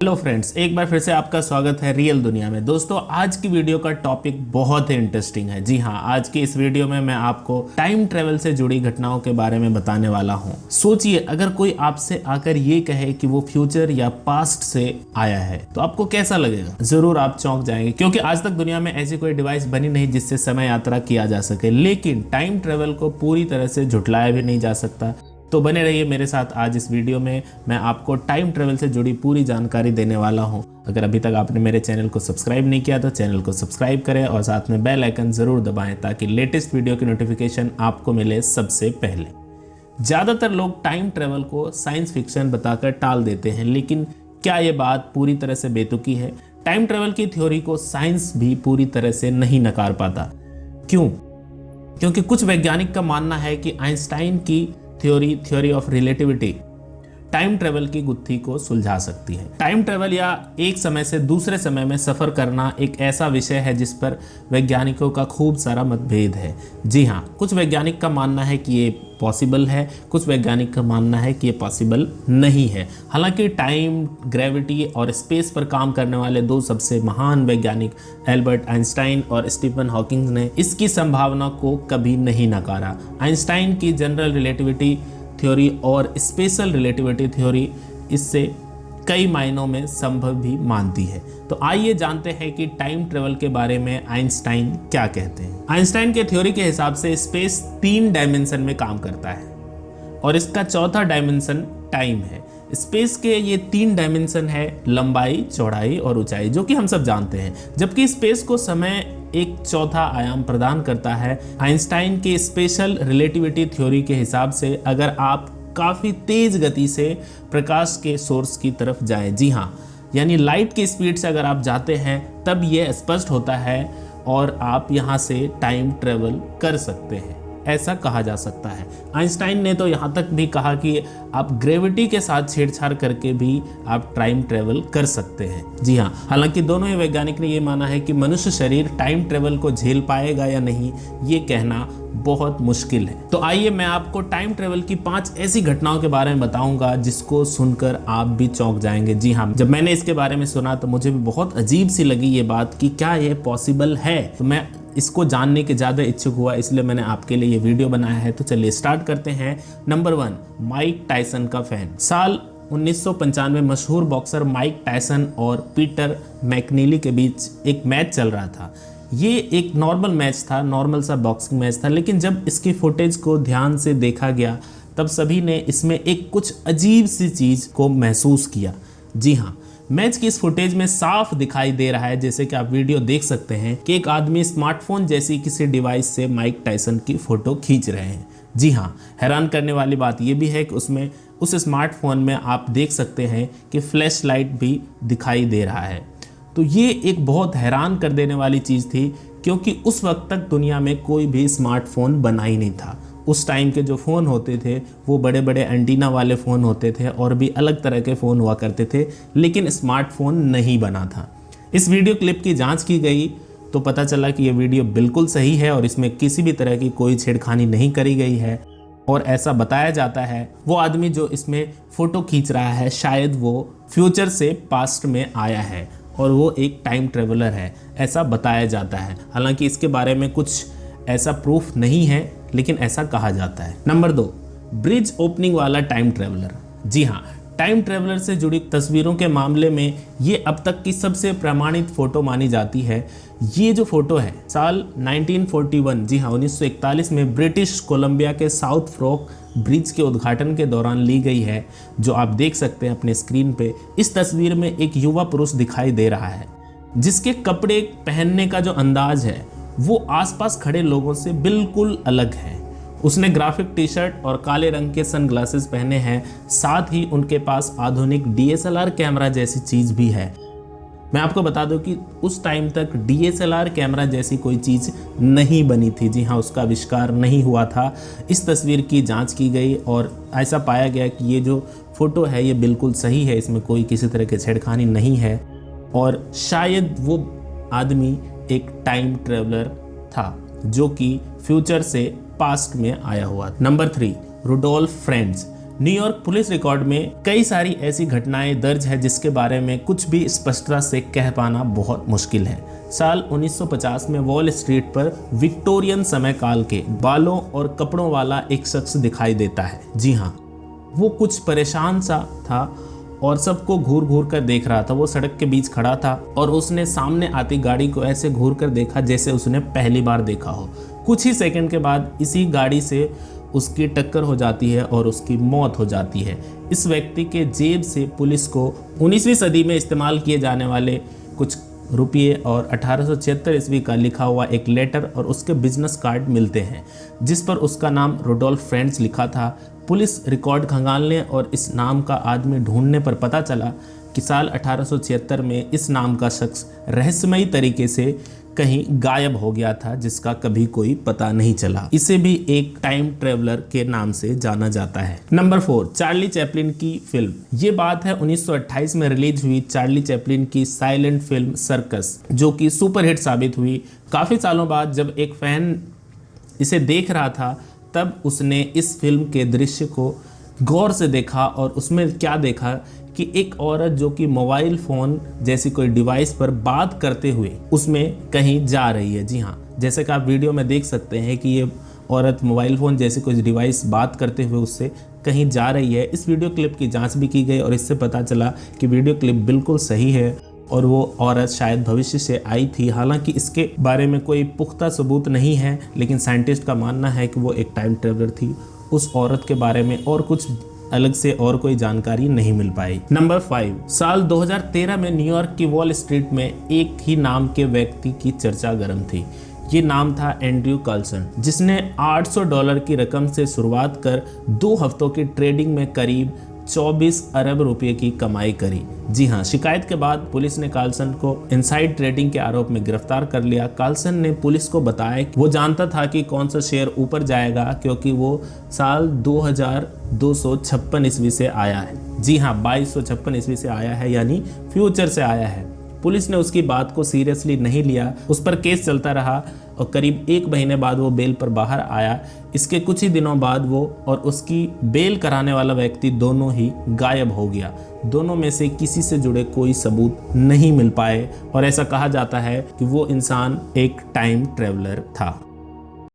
Hello friends, एक बार फिर से आपका स्वागत है रियल दुनिया में। दोस्तों, आज की वीडियो का टॉपिक बहुत ही इंटरेस्टिंग है। जी हाँ, आज की इस वीडियो में मैं आपको टाइम ट्रेवल से जुड़ी घटनाओं के बारे में बताने वाला हूँ। सोचिए, अगर कोई आपसे आकर ये कहे कि वो फ्यूचर या पास्ट से आया है तो आपको कैसा लगेगा? जरूर आप चौंक जाएंगे, क्योंकि आज तक दुनिया में ऐसी कोई डिवाइस बनी नहीं जिससे समय यात्रा किया जा सके। लेकिन टाइम ट्रेवल को पूरी तरह से झुटलाया भी नहीं जा सकता। तो बने रहिए मेरे साथ। आज इस वीडियो में मैं आपको टाइम ट्रेवल से जुड़ी पूरी जानकारी देने वाला हूं। अगर अभी तक आपने मेरे चैनल को सब्सक्राइब नहीं किया तो चैनल को सब्सक्राइब करें और साथ में बेल आइकन जरूर दबाएं ताकि लेटेस्ट वीडियो की नोटिफिकेशन आपको मिले सबसे पहले। ज़्यादातर लोग टाइम ट्रेवल को साइंस फिक्शन बताकर टाल देते हैं, लेकिन क्या ये बात पूरी तरह से बेतुकी है? टाइम ट्रेवल की थ्योरी को साइंस भी पूरी तरह से नहीं नकार पाता। क्यों? क्योंकि कुछ वैज्ञानिक का मानना है कि आइंस्टाइन की theory of relativity time travel की गुत्थी को सुलझा सकती है। टाइम ट्रेवल या एक समय से दूसरे समय में सफर करना एक ऐसा विषय है जिस पर वैज्ञानिकों का खूब सारा मतभेद है। जी हाँ, कुछ वैज्ञानिक का मानना है कि ये पॉसिबल है, कुछ वैज्ञानिक का मानना है कि ये पॉसिबल नहीं है। हालांकि टाइम, ग्रेविटी और स्पेस पर काम करने वाले दो सबसे महान वैज्ञानिक एल्बर्ट आइंस्टाइन और स्टीफन हॉकिंग ने इसकी संभावना को कभी नहीं नकारा। आइंस्टाइन की जनरल रिलेटिविटी थ्योरी और स्पेशल रिलेटिविटी थ्योरी इससे कई मायनों में संभव भी मानती है। तो आइए जानते हैं कि टाइम ट्रेवल के बारे में आइंस्टाइन क्या कहते हैं। आइंस्टाइन के थ्योरी के हिसाब से स्पेस 3 डायमेंशन में काम करता है और इसका चौथा डायमेंशन टाइम है। स्पेस के ये 3 डायमेंशन है लंबाई, चौड़ाई और ऊंचाई, जो कि हम सब जानते हैं, जबकि स्पेस को समय एक चौथा आयाम प्रदान करता है। आइंस्टाइन के स्पेशल रिलेटिविटी थ्योरी के हिसाब से अगर आप काफ़ी तेज गति से प्रकाश के सोर्स की तरफ जाएं, जी हाँ, यानी लाइट की स्पीड से अगर आप जाते हैं, तब यह स्पष्ट होता है और आप यहाँ से टाइम ट्रेवल कर सकते हैं, ऐसा कहा जा सकता है। आइंस्टाइन ने तो यहाँ तक भी कहा कि आप ग्रेविटी के साथ छेड़छाड़ करके भी आप टाइम ट्रेवल कर सकते हैं। जी हाँ, हालांकि दोनों ही वैज्ञानिक ने ये माना है कि मनुष्य शरीर टाइम ट्रेवल को झेल पाएगा या नहीं, ये कहना बहुत मुश्किल है। तो आइए मैं आपको टाइम ट्रेवल की 5 ऐसी घटनाओं के बारे में बताऊंगा जिसको सुनकर आप भी चौंक जाएंगे। जी हाँ, जब मैंने इसके बारे में सुना तो मुझे भी बहुत अजीब सी लगी ये बात कि क्या ये पॉसिबल है। तो मैं इसको जानने के ज़्यादा इच्छुक हुआ, इसलिए मैंने आपके लिए ये वीडियो बनाया है। तो चलिए स्टार्ट करते हैं। नंबर 1, माइक टायसन का फैन। साल 1995 में मशहूर बॉक्सर माइक टायसन और पीटर मैकनीली के बीच एक मैच चल रहा था। ये एक नॉर्मल मैच था, नॉर्मल सा बॉक्सिंग मैच था, लेकिन जब इसकी फुटेज को ध्यान से देखा गया तब सभी ने इसमें एक कुछ अजीब सी चीज़ को महसूस किया। जी हाँ, मैच की इस फुटेज में साफ दिखाई दे रहा है, जैसे कि आप वीडियो देख सकते हैं, कि एक आदमी स्मार्टफोन जैसी किसी डिवाइस से माइक टायसन की फ़ोटो खींच रहे हैं। जी हाँ, हैरान करने वाली बात यह भी है कि उसमें उस स्मार्टफोन में आप देख सकते हैं कि फ्लैश लाइट भी दिखाई दे रहा है। तो ये एक बहुत हैरान कर देने वाली चीज़ थी, क्योंकि उस वक्त तक दुनिया में कोई भी स्मार्टफोन बना ही नहीं था। उस टाइम के जो फ़ोन होते थे वो बड़े बड़े एंटीना वाले फ़ोन होते थे और भी अलग तरह के फ़ोन हुआ करते थे, लेकिन स्मार्टफोन नहीं बना था। इस वीडियो क्लिप की जांच की गई तो पता चला कि ये वीडियो बिल्कुल सही है और इसमें किसी भी तरह की कोई छेड़खानी नहीं करी गई है। और ऐसा बताया जाता है वो आदमी जो इसमें फ़ोटो खींच रहा है, शायद वो फ्यूचर से पास्ट में आया है और वो एक टाइम ट्रेवलर है, ऐसा बताया जाता है। हालांकि इसके बारे में कुछ ऐसा प्रूफ नहीं है, लेकिन ऐसा कहा जाता है। नंबर 2, ब्रिज ओपनिंग वाला टाइम ट्रेवलर। जी हाँ, टाइम ट्रेवलर से जुड़ी तस्वीरों के मामले में ये अब तक की सबसे प्रमाणित फ़ोटो मानी जाती है। ये जो फ़ोटो है साल 1941, जी हाँ 1941 में ब्रिटिश कोलंबिया के साउथ फ्रॉक ब्रिज के उद्घाटन के दौरान ली गई है, जो आप देख सकते हैं अपने स्क्रीन पे। इस तस्वीर में एक युवा पुरुष दिखाई दे रहा है जिसके कपड़े पहनने का जो अंदाज है वो आसपास खड़े लोगों से बिल्कुल अलग है। उसने ग्राफिक टी शर्ट और काले रंग के सनग्लासेस पहने हैं, साथ ही उनके पास आधुनिक DSLR कैमरा जैसी चीज़ भी है। मैं आपको बता दूं कि उस टाइम तक DSLR कैमरा जैसी कोई चीज़ नहीं बनी थी। जी हाँ, उसका आविष्कार नहीं हुआ था। इस तस्वीर की जांच की गई और ऐसा पाया गया कि ये जो फ़ोटो है ये बिल्कुल सही है, इसमें कोई किसी तरह की छेड़खानी नहीं है और शायद वो आदमी एक टाइम ट्रेवलर था जो कि फ्यूचर से पास्ट में आया हुआ। Number 3, Rudolph friends. New York police record में कई सारी ऐसी घटनाएं दर्ज है जिसके बारे में कुछ भी स्पष्टता से कह पाना बहुत मुश्किल है। साल 1950 में वॉल स्ट्रीट पर विक्टोरियन समय काल के बालों और कपड़ों वाला एक शख्स दिखाई देता है। जी हाँ, वो कुछ परेशान सा था और सबको घूर घूर कर देख रहा था। वो सड़क के बीच खड़ा था और उसने सामने आती गाड़ी को ऐसे घूर कर देखा जैसे उसने पहली बार देखा हो। कुछ ही सेकंड के बाद इसी गाड़ी से उसकी टक्कर हो जाती है और उसकी मौत हो जाती है। इस व्यक्ति के जेब से पुलिस को 19वीं सदी में इस्तेमाल किए जाने वाले कुछ रुपये और 1876 ईस्वी का लिखा हुआ एक लेटर और उसके बिजनेस कार्ड मिलते हैं जिस पर उसका नाम रुडोल्फ फ्रेंड्स लिखा था। पुलिस रिकॉर्ड खंगालने और इस नाम का आदमी ढूंढने पर पता चला कि साल 1876 में इस नाम का शख्स रहस्यमयी तरीके से कहीं गायब हो गया था जिसका कभी कोई पता नहीं चला। इसे भी एक टाइम ट्रेवलर के नाम से जाना जाता है। नंबर 4, चार्ली चैपलिन की फिल्म। ये बात है 1928 में रिलीज हुई चार्ली चैपलिन की साइलेंट फिल्म सर्कस, जो कि सुपरहिट साबित हुई। काफ़ी सालों बाद जब एक फैन इसे देख रहा था तब उसने इस फिल्म के दृश्य को गौर से देखा और उसमें क्या देखा कि एक औरत जो कि मोबाइल फ़ोन जैसी कोई डिवाइस पर बात करते हुए उसमें कहीं जा रही है। जी हाँ, जैसे कि आप वीडियो में देख सकते हैं कि ये औरत मोबाइल फ़ोन जैसी कोई डिवाइस बात करते हुए उससे कहीं जा रही है। इस वीडियो क्लिप की जांच भी की गई और इससे पता चला कि वीडियो क्लिप बिल्कुल सही है और वो औरत शायद भविष्य से आई थी। हालांकि इसके बारे में कोई पुख्ता सबूत नहीं है, लेकिन साइंटिस्ट का मानना है कि वो एक टाइम ट्रेवलर थी। उस औरत के बारे में और कुछ अलग से और कोई जानकारी नहीं मिल पाई। नंबर 5, साल 2013 में न्यूयॉर्क की वॉल स्ट्रीट में एक ही नाम के व्यक्ति की चर्चा गर्म थी। ये नाम था एंड्रयू कार्लसन, जिसने $800 की रकम से शुरुआत कर 2 हफ्तों की ट्रेडिंग में करीब 24 अरब रुपए की कमाई करी। जी हाँ, शिकायत के बाद पुलिस ने कार्लसन को इनसाइड ट्रेडिंग के आरोप में गिरफ्तार कर लिया। कार्लसन ने पुलिस को बताया कि वो जानता था कि कौन सा शेयर ऊपर जाएगा क्योंकि वो साल 2256 ईस्वी से आया है। जी हाँ, 2256 ईस्वी से आया है, यानी फ्यूचर से आया है। पुलिस ने उसकी बात को सीरियसली नहीं लिया, उस पर केस चलता रहा और करीब 1 महीने बाद वो बेल पर बाहर आया। इसके कुछ ही दिनों बाद वो और उसकी बेल कराने वाला व्यक्ति दोनों ही गायब हो गया। दोनों में से किसी से जुड़े कोई सबूत नहीं मिल पाए और ऐसा कहा जाता है कि वो इंसान एक टाइम ट्रेवलर था।